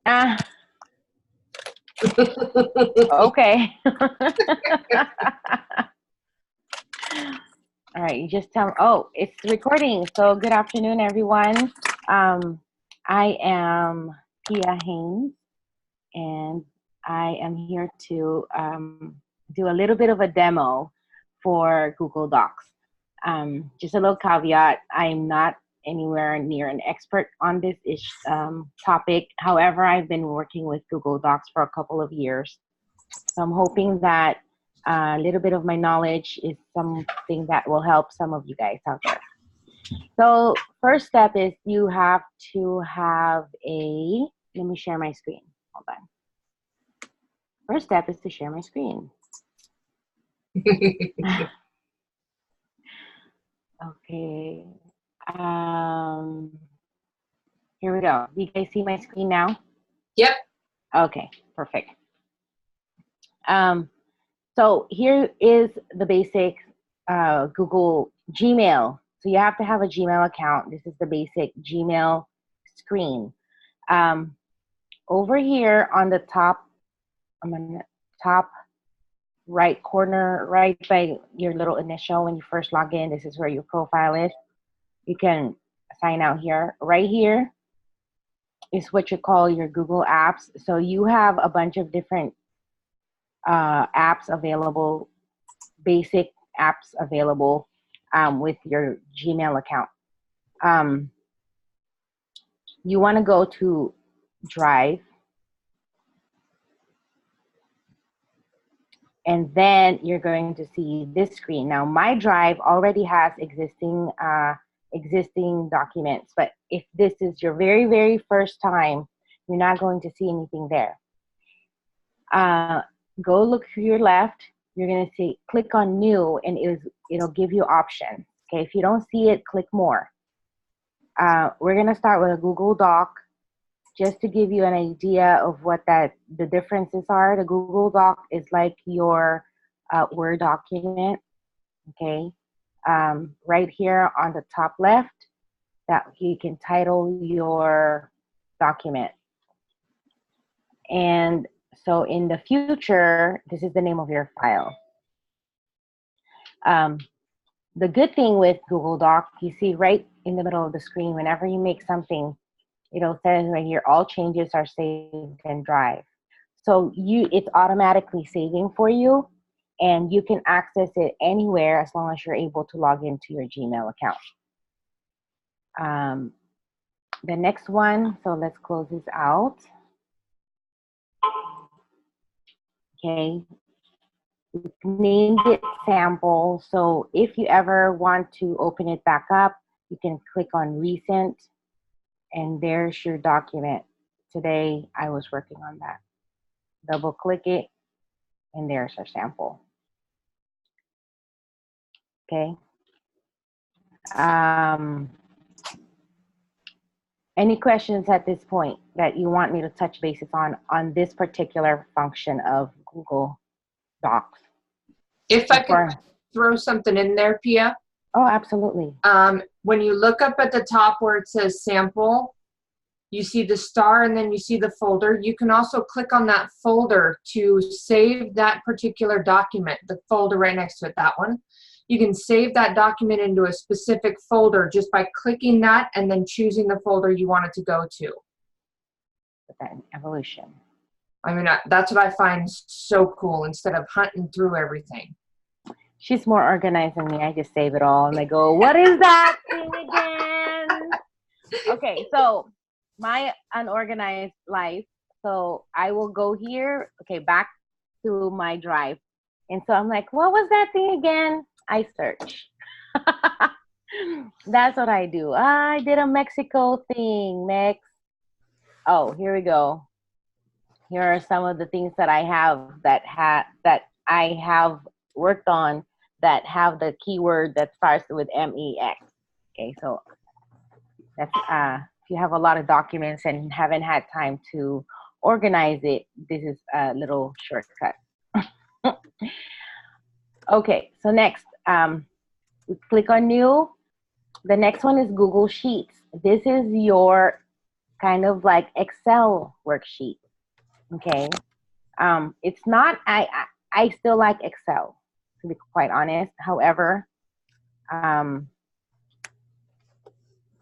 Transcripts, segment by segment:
Ah, okay. All right, you just tell. Oh, it's recording. So good afternoon, everyone. I am Pia Haynes, and I am here to do a little bit of a demo for Google Docs. Just a little caveat: I'm not anywhere near an expert on this topic. However, I've been working with Google Docs for a couple of years, so I'm hoping that a little bit of my knowledge is something that will help some of you guys out there. So first step is you have to have let me share my screen. Hold on. First step is to share my screen. Okay. Here we go. Do you guys see my screen now? Yep. Okay, perfect. So here is the basic Google Gmail. So you have to have a Gmail account. This is the basic Gmail screen. Over here on the top right corner, right by your little initial when you first log in, this is where your profile is. You can sign out here. Right here is what you call your Google Apps. So you have a bunch of different apps available, basic apps available with your Gmail account. You want to go to Drive, and then you're going to see this screen. Now, my Drive already has existing documents, but if this is your very, very first time, you're not going to see anything there. Go look to your left. You're going to see click on New, and it'll give you options. Okay, if you don't see it, click More. We're going to start with a Google Doc, just to give you an idea of what the differences are. The Google Doc is like your Word document. Okay, right here on the top left, that you can title your document. And so in the future, this is the name of your file. The good thing with Google Doc, you see right in the middle of the screen, whenever you make something, it'll say right here, all changes are saved in Drive. So it's automatically saving for you, and you can access it anywhere as long as you're able to log into your Gmail account. The next one, so let's close this out. Okay, we named it sample. So if you ever want to open it back up, you can click on recent, and there's your document. Today, I was working on that. Double click it, and there's our sample. Okay. Any questions at this point that you want me to touch bases on this particular function of Google Docs? If I could throw something in there, Pia. Oh, absolutely. When you look up at the top where it says sample, you see the star and then you see the folder. You can also click on that folder to save that particular document, the folder right next to it, that one. You can save that document into a specific folder just by clicking that and then choosing the folder you want it to go to. Put that in evolution. I mean, that's what I find so cool instead of hunting through everything. She's more organized than me. I just save it all and I go, what is that thing again? Okay, so my unorganized life. So I will go here, okay, back to my Drive. And so I'm like, what was that thing again? I search. That's what I do. I did a Mexico thing, Mex. Oh, here we go. Here are some of the things that I have that I have worked on that have the keyword that starts with MEX. Okay, so that's if you have a lot of documents and haven't had time to organize it, this is a little shortcut. Okay, so next, we click on New. The next one is Google Sheets. This is your kind of like Excel worksheet. Okay. It's not, I still like Excel, to be quite honest. However, um,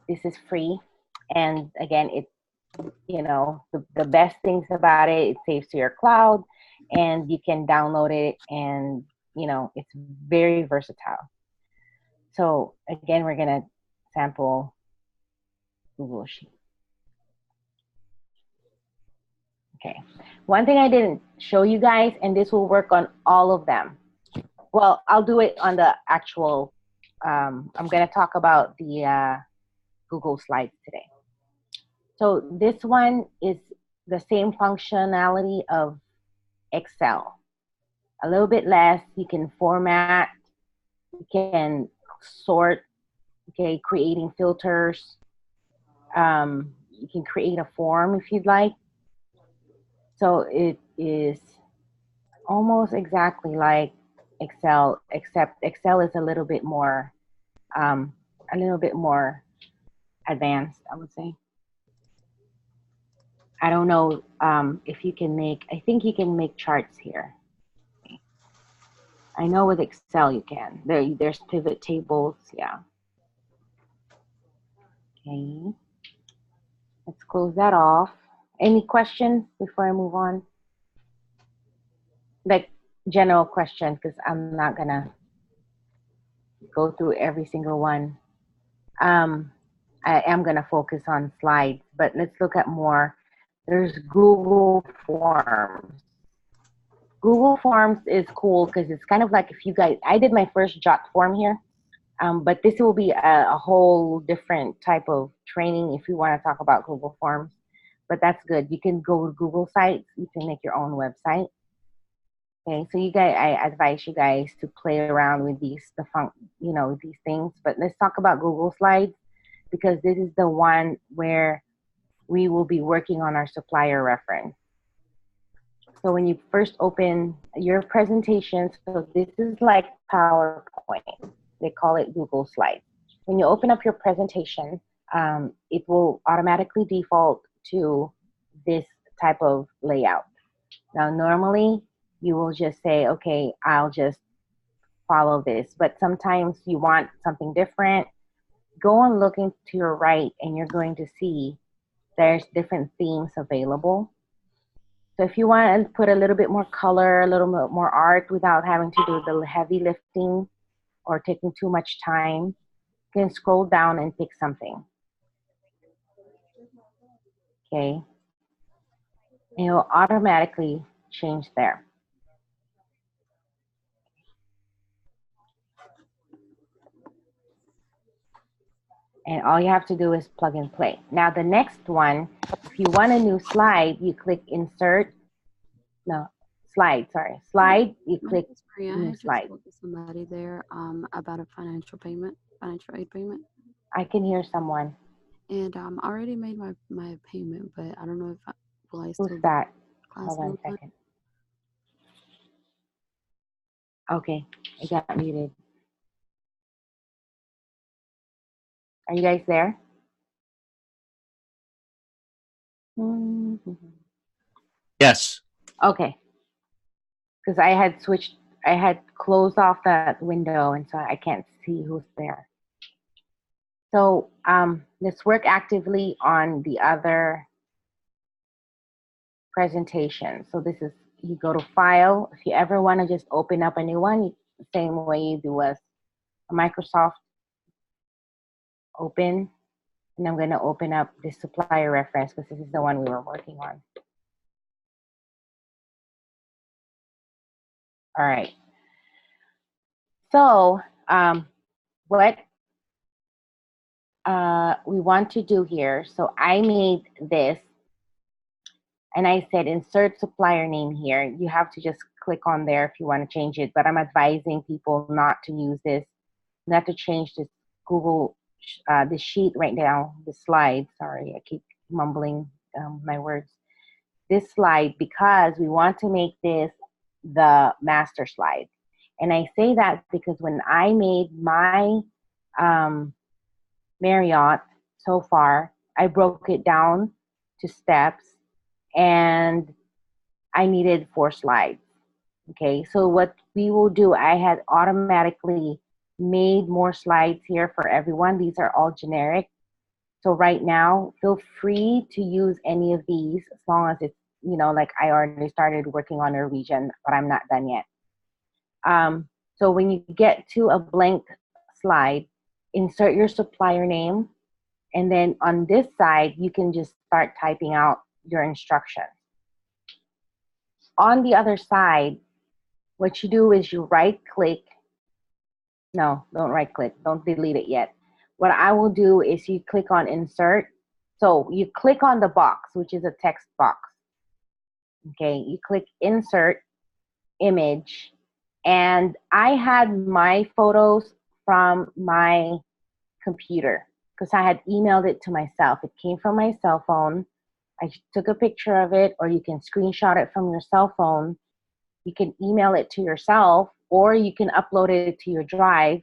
this is free. And again, the best things about it, it saves to your cloud and you can download it, and, it's very versatile. So again, we're going to sample Google Sheet. Okay. One thing I didn't show you guys, and this will work on all of them. Well, I'll do it on the actual, I'm going to talk about the Google Slides today. So this one is the same functionality of Excel. A little bit less. You can format, you can sort, okay, creating filters. You can create a form if you'd like. So it is almost exactly like Excel, except Excel is a little bit more advanced, I would say. I don't know if you can make, I think you can make charts here. I know with Excel you can. There's pivot tables, yeah. Okay, let's close that off. Any questions before I move on? Like general questions, because I'm not gonna go through every single one. I am gonna focus on slides, but let's look at more. There's Google Forms. Google Forms is cool because it's kind of like, if you guys, I did my first Jot form here, but this will be a whole different type of training if you want to talk about Google Forms. But that's good. You can go to Google Sites. You can make your own website. Okay, so I advise you guys to play around with these things. But let's talk about Google Slides, because this is the one where we will be working on our supplier reference. So when you first open your presentation, so this is like PowerPoint. They call it Google Slides. When you open up your presentation, it will automatically default to this type of layout. Now, normally you will just say, okay, I'll just follow this. But sometimes you want something different. Go and look into your right, and you're going to see there's different themes available. So if you want to put a little bit more color, a little bit more art without having to do the heavy lifting or taking too much time, you can scroll down and pick something. Okay. And it'll automatically change there. And all you have to do is plug and play. Now the next one, if you want a new slide, you click insert. No, slide, sorry. Slide, you click new slide. I spoke to somebody there about a financial aid payment. I can hear someone. And I already made my payment, but I don't know if will I still. Who's that? Class Hold on a second. Okay, it got muted. Are you guys there? Yes. Okay. Because I had closed off that window, and so I can't see who's there. So let's work actively on the other presentation. So this is, you go to File. If you ever want to just open up a new one, the same way you do as a Microsoft, open. And I'm going to open up the supplier reference because this is the one we were working on. All right. So what we want to do here, so I made this and I said insert supplier name here. You have to just click on there if you want to change it, but I'm advising people not to use this, not to change this Google, the sheet right now, the slide, sorry, I keep mumbling my words. This slide, because we want to make this the master slide. And I say that because when I made my Marriott so far, I broke it down to steps, and I needed 4 slides. Okay, so what we will do, I had automatically made more slides here for everyone. These are all generic. So right now, feel free to use any of these as long as it's, like I already started working on Norwegian, but I'm not done yet. So when you get to a blank slide, insert your supplier name, and then on this side, you can just start typing out your instructions. On the other side, what you do is you right click. No, don't right click. Don't delete it yet. What I will do is you click on insert. So you click on the box, which is a text box. Okay, you click insert image. And I had my photos from my computer because I had emailed it to myself. It came from my cell phone. I took a picture of it, or you can screenshot it from your cell phone. You can email it to yourself, or you can upload it to your drive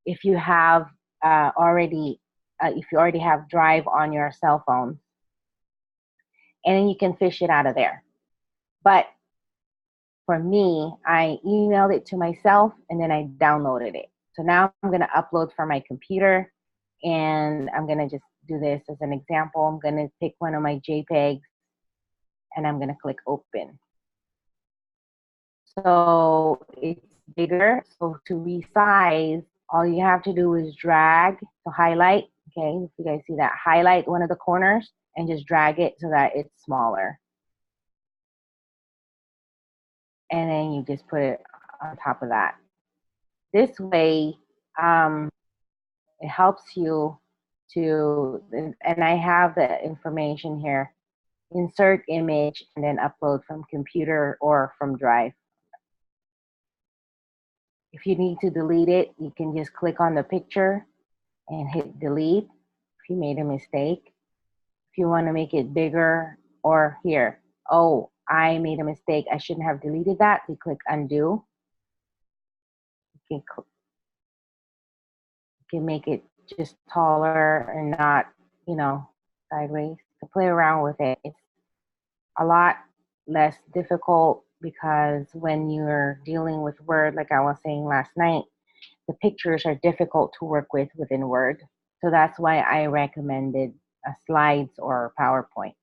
if you have already have Drive on your cell phone, and then you can fish it out of there. But for me, I emailed it to myself and then I downloaded it. So now I'm going to upload from my computer, and I'm going to just do this as an example. I'm going to pick one of my JPEGs and I'm going to click open. So it's bigger. So to resize, all you have to do is drag to highlight. Okay, if you guys see that, highlight one of the corners and just drag it so that it's smaller. And then you just put it on top of that. This way, it helps you to, and I have the information here, insert image and then upload from computer or from Drive. If you need to delete it, you can just click on the picture and hit delete if you made a mistake. If you want to make it bigger, or here, oh, I made a mistake, I shouldn't have deleted that, you click undo. You can make it just taller and not, sideways. To play around with it, it's a lot less difficult because when you're dealing with Word, like I was saying last night, the pictures are difficult to work with within Word. So that's why I recommended slides or PowerPoint.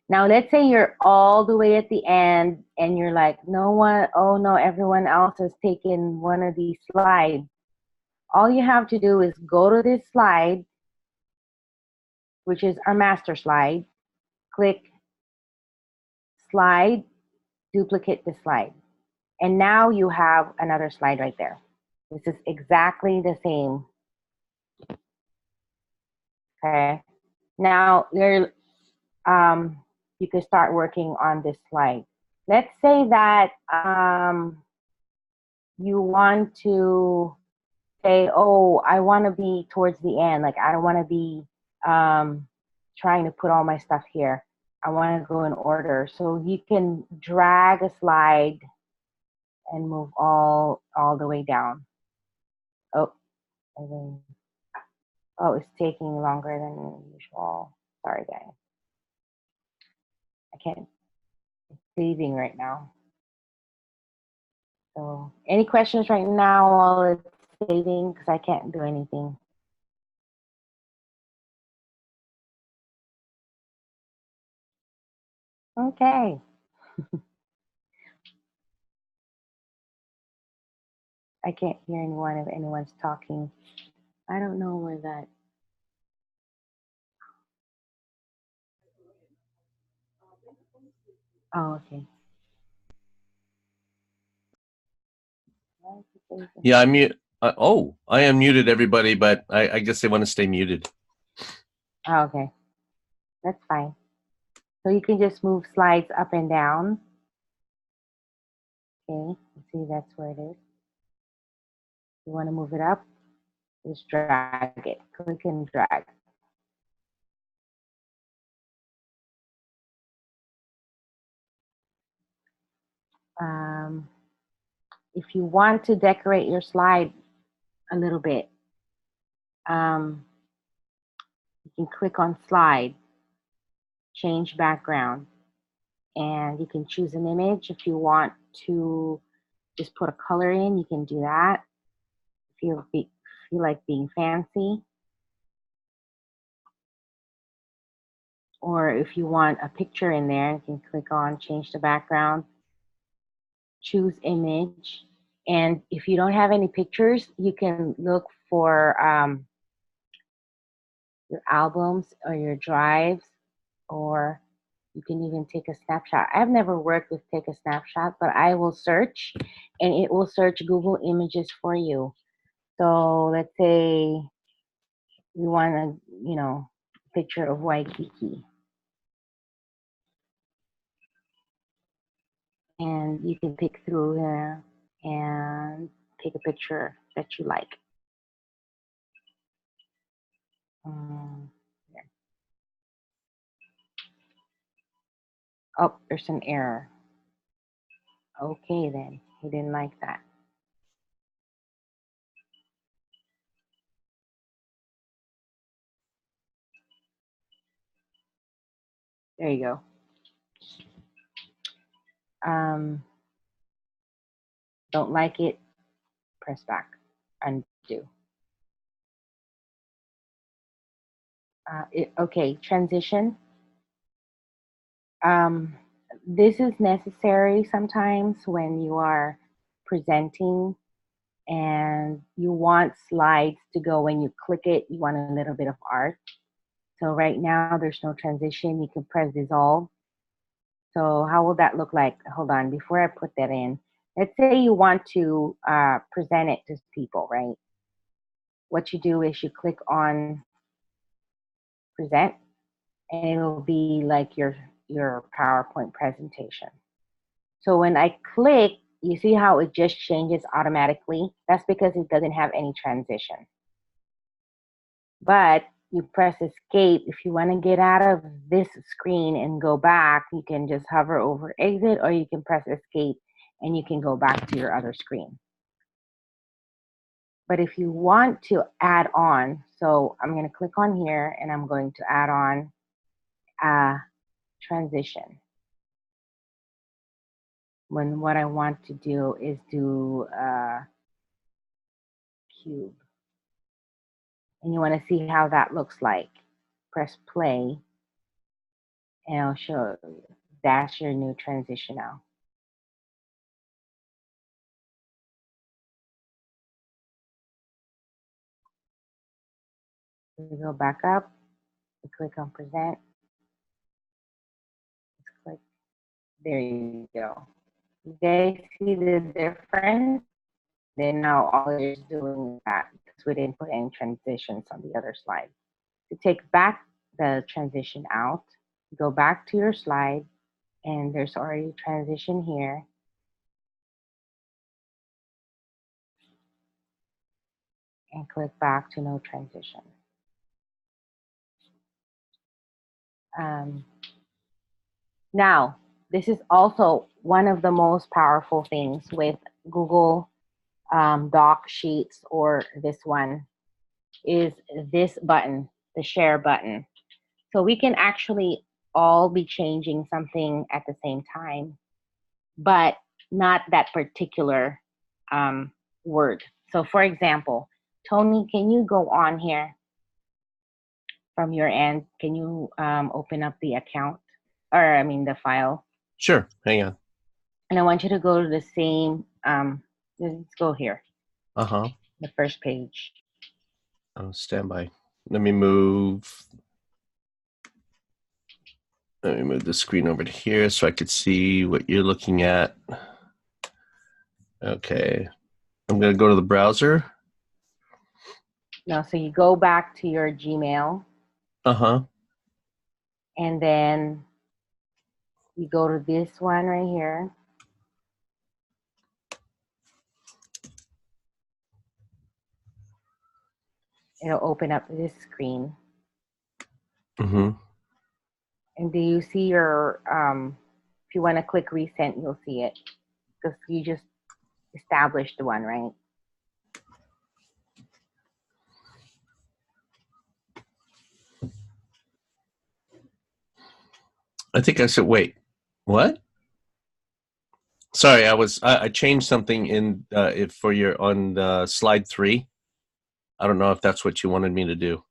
Now, let's say you're all the way at the end and you're like, oh no, everyone else has taken one of these slides. All you have to do is go to this slide, which is our master slide, click slide, duplicate the slide. And now you have another slide right there. This is exactly the same. Okay. Now you can start working on this slide. Let's say that you want to say, oh, I want to be towards the end. Like I don't want to be trying to put all my stuff here. I want to go in order. So you can drag a slide and move all the way down. Oh, it's taking longer than usual. Sorry, guys. I can't. It's saving right now. So, any questions right now while it's saving? Because I can't do anything. Okay. I can't hear anyone if anyone's talking. I don't know where that. Oh, okay. Yeah, I'm mute. I unmuted everybody, but I guess they want to stay muted. Oh, okay. That's fine. So you can just move slides up and down. Okay, you see that's where it is. You want to move it up, just drag it. Click and drag. If you want to decorate your slide a little bit, you can click on slide change background. And you can choose an image. If you want to just put a color in, you can do that. If you feel like being fancy. Or if you want a picture in there, you can click on change the background, choose image. And if you don't have any pictures, you can look for your albums or your drives, or you can even take a snapshot. I've never worked with take a snapshot, but I will search and it will search Google Images for you. So let's say we want a, picture of Waikiki. And you can pick through there and take a picture that you like. There. Oh, there's an error. Okay, then. He didn't like that. There you go. Don't like it, press back, undo. Okay, transition. This is necessary sometimes when you are presenting and you want slides to go. When you click it, you want a little bit of art. So right now there's no transition. You can press dissolve. So how will that look like? Hold on, before I put that in, let's say you want to present it to people, right? What you do is you click on present, and it'll be like your PowerPoint presentation. So when I click, you see how it just changes automatically? That's because it doesn't have any transition. But you press escape. If you want to get out of this screen and go back, you can just hover over exit, or you can press escape and you can go back to your other screen. But if you want to add on, so I'm going to click on here and I'm going to add on a transition. When what I want to do is do a cube. And you want to see how that looks like. Press play and I'll show you. That's your new transition now. We go back up, we click on present. Let's click. There you go. You guys see the difference? Then now all you're doing is that, because we didn't put any transitions on the other slide. To take back the transition out, go back to your slide, and there's already transition here. And click back to no transition. Now, this is also one of the most powerful things with Google Doc Sheets, or this one, is this button, the share button. So we can actually all be changing something at the same time, but not that particular word. So for example, Tony, can you go on here from your end? Can you open up the account, or I mean the file? Sure. Hang on. And I want you to go to the same, let's go here. Uh-huh. The first page. Oh, stand by. Let me move the screen over to here so I could see what you're looking at. Okay. I'm going to go to the browser. No, so you go back to your Gmail. Uh-huh. And then you go to this one right here. It'll open up this screen. Mm-hmm. And do you see your, if you want to click resend, you'll see it. Because you just established the one, right? I think I said, wait, what? Sorry, I changed something in for your on slide 3. I don't know if that's what you wanted me to do.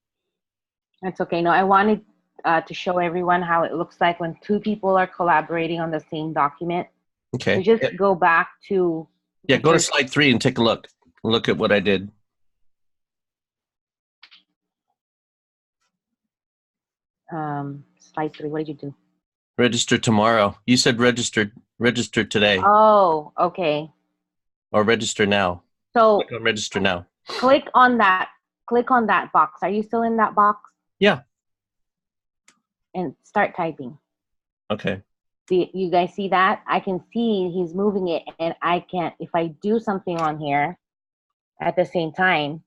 That's okay. No, I wanted to show everyone how it looks like when two people are collaborating on the same document. Okay. So just go back to. Yeah, go to slide 3 and take a look. Look at what I did. Slide 3. What did you do? Register tomorrow. You said register today. Oh, okay. Or register now. So Click on register now. click on that box. Are you still in that box? Yeah. And start typing. Okay. See, you guys see that? I can see he's moving it, and I can't. If I do something on here at the same time,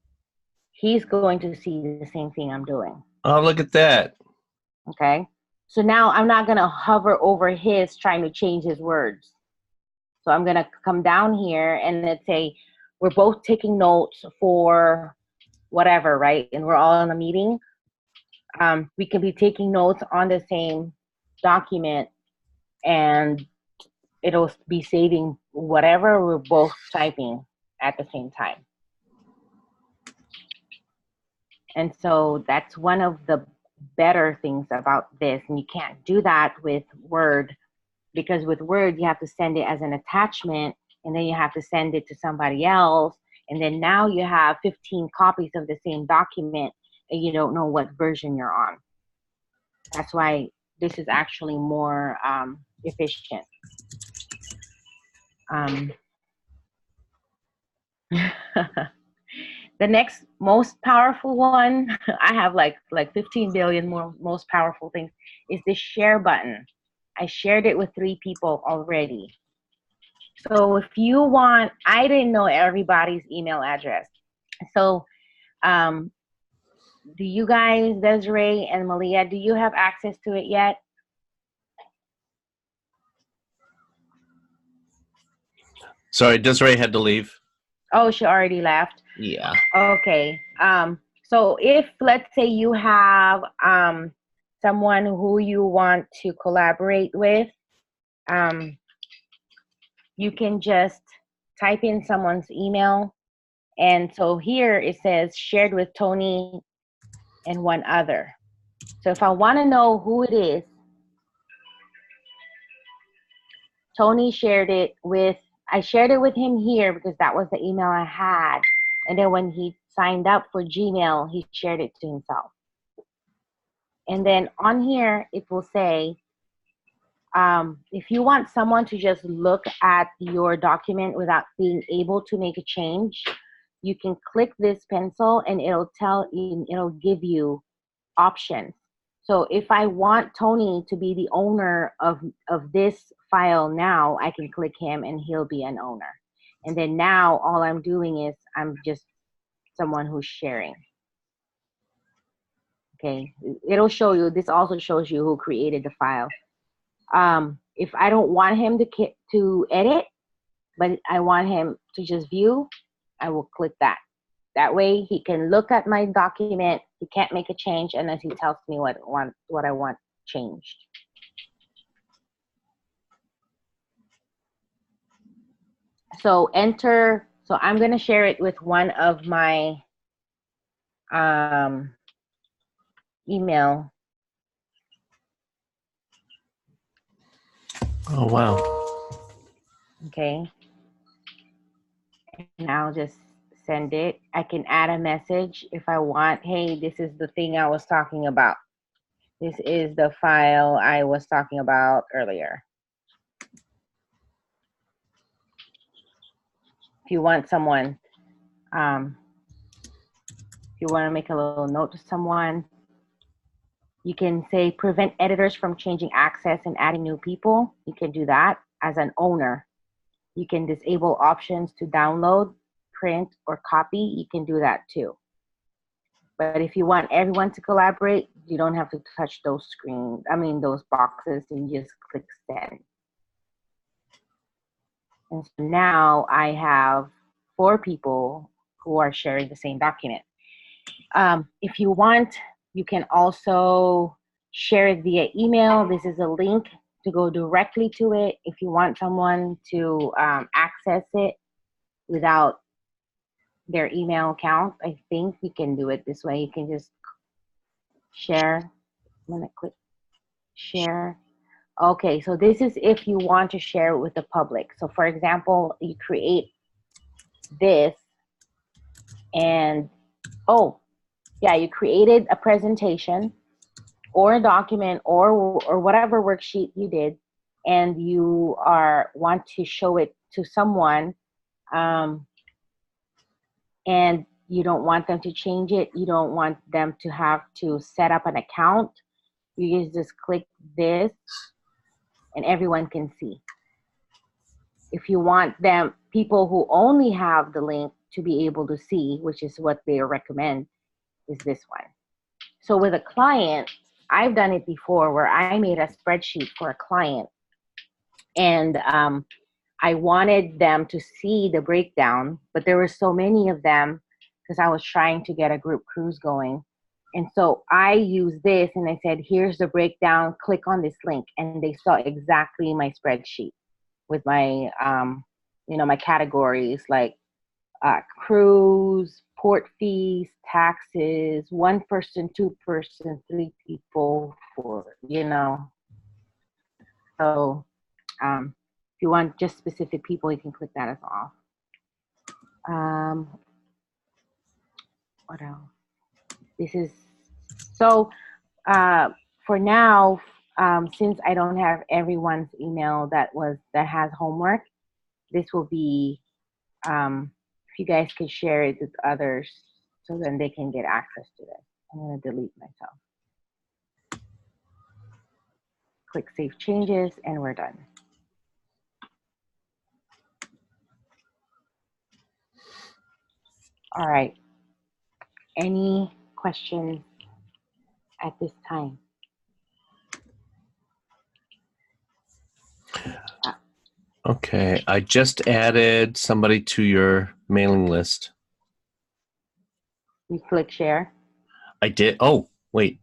he's going to see the same thing I'm doing. Oh, look at that. Okay. So now I'm not going to hover over his trying to change his words. So I'm going to come down here and let's say we're both taking notes for whatever, right? And we're all in a meeting. We can be taking notes on the same document and it'll be saving whatever we're both typing at the same time. And so that's one of the better things about this. And you can't do that with Word, because with Word, you have to send it as an attachment, and then you have to send it to somebody else. And then now you have 15 copies of the same document, and you don't know what version you're on. That's why this is actually more efficient. The next most powerful one, I have like 15 billion more most powerful things, is the share button. I shared it with 3 people already. So if you want, I didn't know everybody's email address. So do you guys, Desiree and Malia, do you have access to it yet? Sorry, Desiree had to leave. Oh, she already left. Yeah. Okay. So if let's say you have someone who you want to collaborate with, you can just type in someone's email. And so here it says shared with Tony and one other. So if I want to know who it is, Tony shared it with, I shared it with him here because that was the email I had. And then when he signed up for Gmail, he shared it to himself. And then on here, it will say, if you want someone to just look at your document without being able to make a change, you can click this pencil and it'll give you options. So if I want Tony to be the owner of this file now, I can click him and he'll be an owner. And then now all I'm doing is I'm just someone who's sharing. Okay, it'll show you, this also shows you who created the file. If I don't want him to edit, but I want him to just view, I will click that. That way he can look at my document. He can't make a change unless he tells me what I want changed. So enter, so I'm gonna share it with one of my email. Oh, wow. Okay. And I'll just send it. I can add a message if I want. Hey, this is the thing I was talking about. This is the file I was talking about earlier. If you want someone, if you want to make a little note to someone, you can say prevent editors from changing access and adding new people. You can do that as an owner. You can disable options to download, print, or copy. You can do that too. But if you want everyone to collaborate, you don't have to touch those those boxes, and just click send. And so now I have 4 people who are sharing the same document. If you want, you can also share it via email. This is a link to go directly to it. If you want someone to access it without their email account, I think you can do it this way. You can just share. I'm gonna click share. Okay, so this is if you want to share it with the public. So for example, you create this and, oh, yeah, you created a presentation or a document or whatever worksheet you did, and you want to show it to someone, and you don't want them to change it, you don't want them to have to set up an account, you just click this and everyone can see. If you want them, people who only have the link to be able to see, which is what they recommend, is this one. So with a client, I've done it before where I made a spreadsheet for a client, and I wanted them to see the breakdown, but there were so many of them because I was trying to get a group cruise going. And so I used this and I said, here's the breakdown, click on this link. And they saw exactly my spreadsheet with my, my categories like cruise, port fees, taxes, 1 person, 2 person, 3 people, 4, So if you want just specific people, you can click that as off. What else? This is, so for now, since I don't have everyone's email that has homework, this will be, if you guys could share it with others so then they can get access to it. I'm going to delete myself. Click Save Changes, and we're done. All right. Any questions at this time? Okay, I just added somebody to your mailing list. You click share. I did. Oh, wait.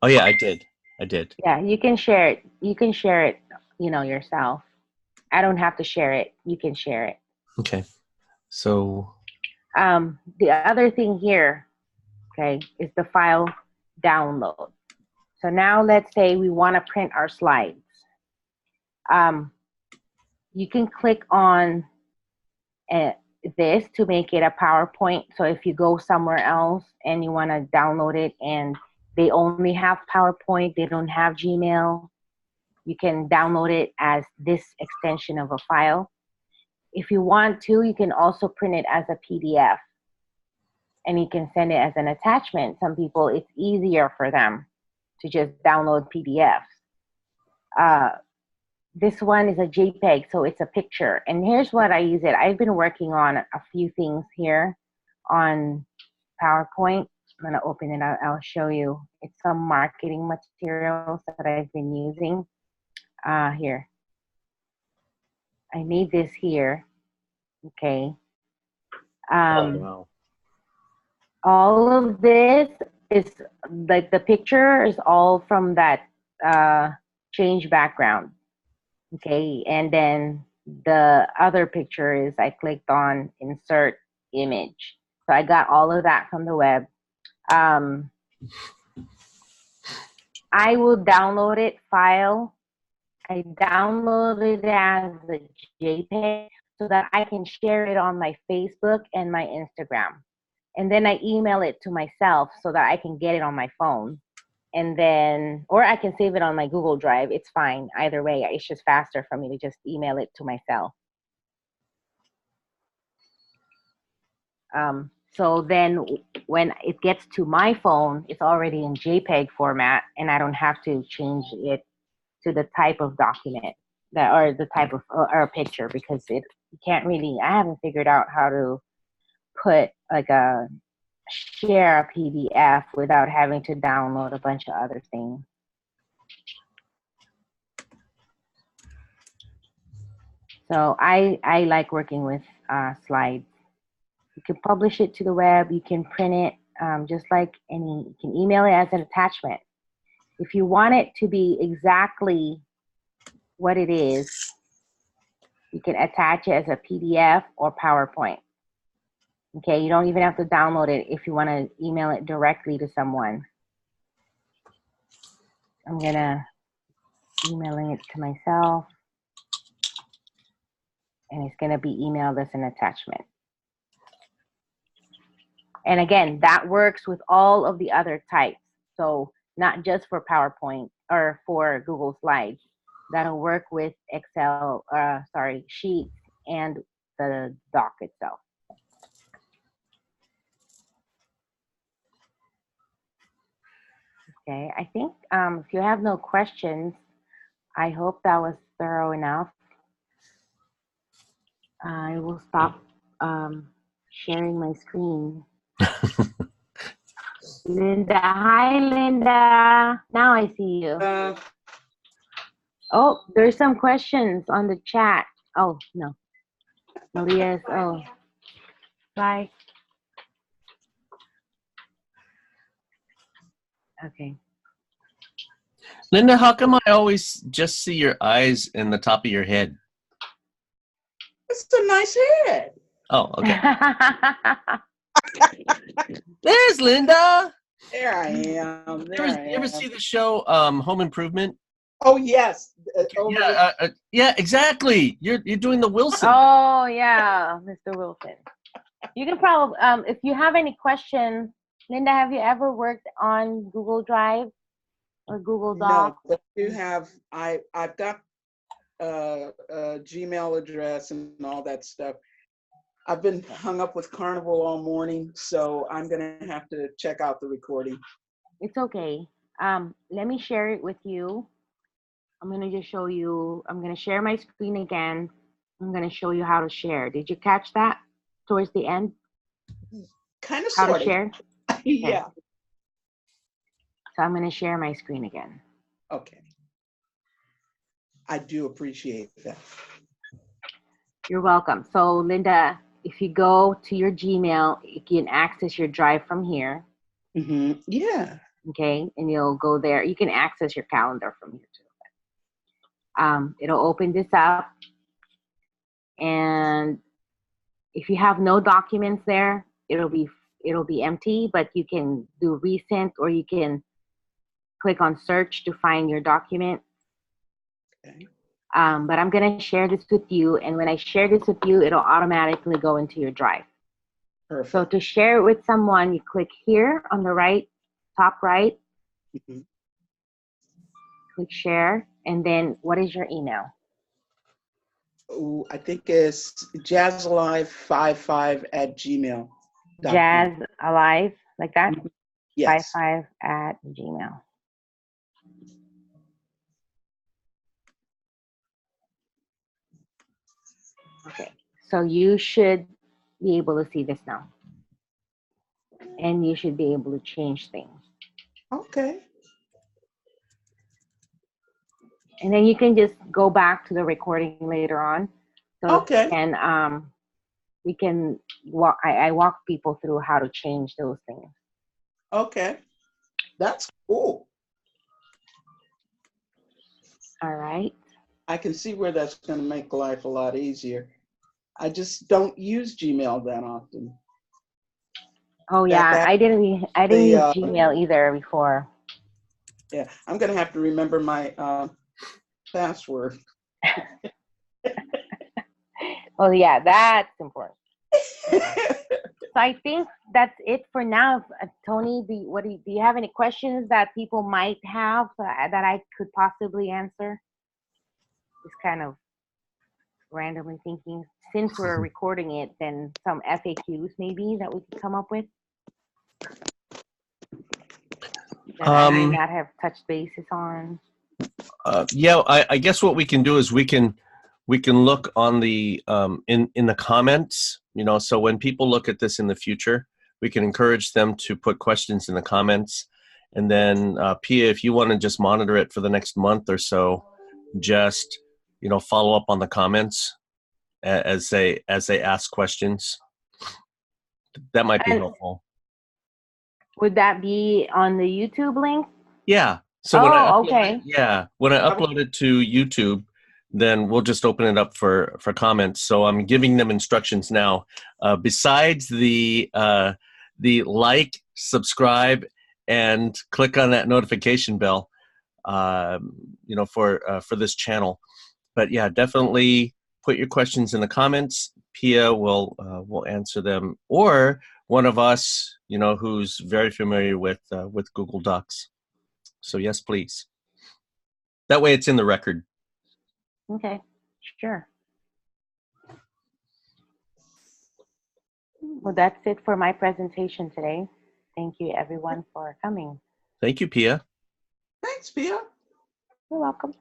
Oh yeah, I did. I did. Yeah, you can share it. You can share it, yourself. I don't have to share it. You can share it. Okay. So the other thing here, okay, is the file download. So now let's say we want to print our slides. You can click on this to make it a PowerPoint. So if you go somewhere else and you want to download it and they only have PowerPoint, they don't have Gmail, you can download it as this extension of a file. If you want to, you can also print it as a PDF and you can send it as an attachment. Some people, it's easier for them to just download PDFs. This one is a JPEG, so it's a picture. And here's what I use it. I've been working on a few things here on PowerPoint. I'm gonna open it out, I'll show you. It's some marketing materials that I've been using. Here. I made this here, okay. oh, wow. All of this is, like the picture is all from that change background. Okay, and then the other picture is I clicked on insert image. So I got all of that from the web. I will download it, file. I download it as a JPEG so that I can share it on my Facebook and my Instagram. And then I email it to myself so that I can get it on my phone. And then, or I can save it on my Google Drive. It's fine. Either way, it's just faster for me to just email it to myself. So then when it gets to my phone, it's already in JPEG format and I don't have to change it to the type of document or the type of, or a picture, because you can't really, I haven't figured out how to put like share a PDF without having to download a bunch of other things. So I like working with slides. You can publish it to the web. You can print it just like any, you can email it as an attachment. If you want it to be exactly what it is, you can attach it as a PDF or PowerPoint. Okay, you don't even have to download it if you want to email it directly to someone. I'm gonna emailing it to myself, and it's gonna be emailed as an attachment. And again, that works with all of the other types. So not just for PowerPoint or for Google Slides. That'll work with Excel, Sheets and the doc itself. Okay, I think if you have no questions, I hope that was thorough enough. I will stop sharing my screen. Linda, hi Linda. Now I see you. Oh, there's some questions on the chat. Oh, no. Maria's, oh. Bye. Okay. Linda, how come I always just see your eyes and the top of your head? It's a nice head. Oh, okay. There's Linda. There I am. You ever see the show Home Improvement? Oh yes. Yeah, exactly. You're doing the Wilson. Oh yeah, Mr. Wilson. You can probably if you have any questions, Linda, have you ever worked on Google Drive or Google Docs? No, but you have. I've got a Gmail address and all that stuff. I've been hung up with Carnival all morning, so I'm gonna have to check out the recording. It's okay. Let me share it with you. I'm gonna just show you. I'm gonna share my screen again. I'm gonna show you how to share. Did you catch that towards the end? Kind of How sort to of. share? Yeah. So I'm gonna share my screen again. Okay. I do appreciate that. You're welcome. So Linda, if you go to your Gmail, you can access your drive from here. Mm-hmm. Yeah. Okay, and you'll go there. You can access your calendar from here too. It'll open this up, and if you have no documents there, it'll be empty. But you can do recent, or you can click on search to find your document. Okay. But I'm gonna share this with you, and when I share this with you, it'll automatically go into your drive. Perfect. So to share it with someone, you click here on the right, top right, Mm-hmm. click share, and then what is your email? Ooh, I think it's jazzalive55@gmail.com. Jazz Alive, like that? Yes. 55@gmail. Okay, so you should be able to see this now. And you should be able to change things. Okay. And then you can just go back to the recording later on. So Okay. we can walk, I walk people through how to change those things. Okay. That's cool. All right. I can see where that's going to make life a lot easier. I just don't use Gmail that often. Oh yeah, I didn't use Gmail either before. Yeah, I'm going to have to remember my password. Oh yeah, that's important. So I think that's it for now. Tony, do you have any questions that people might have that I could possibly answer? Just kind of randomly thinking. Since we're recording it, then some FAQs maybe that we could come up with that I might not have touched bases on. Yeah, I guess what we can do is we can look on the in the comments, so when people look at this in the future, we can encourage them to put questions in the comments. And then Pia, if you want to just monitor it for the next month or so, just follow up on the comments as they ask questions. That might be helpful. Would that be on the YouTube link? Yeah. So when I Oh, upload okay. it, yeah, when I upload it to YouTube, then we'll just open it up for comments. So I'm giving them instructions now. Besides the like, subscribe, and click on that notification bell, for this channel. But yeah, definitely put your questions in the comments. Pia will answer them, or one of us, who's very familiar with Google Docs. So yes, please. That way it's in the record. Okay, sure. Well, that's it for my presentation today. Thank you, everyone, for coming. Thank you, Pia. Thanks, Pia. You're welcome.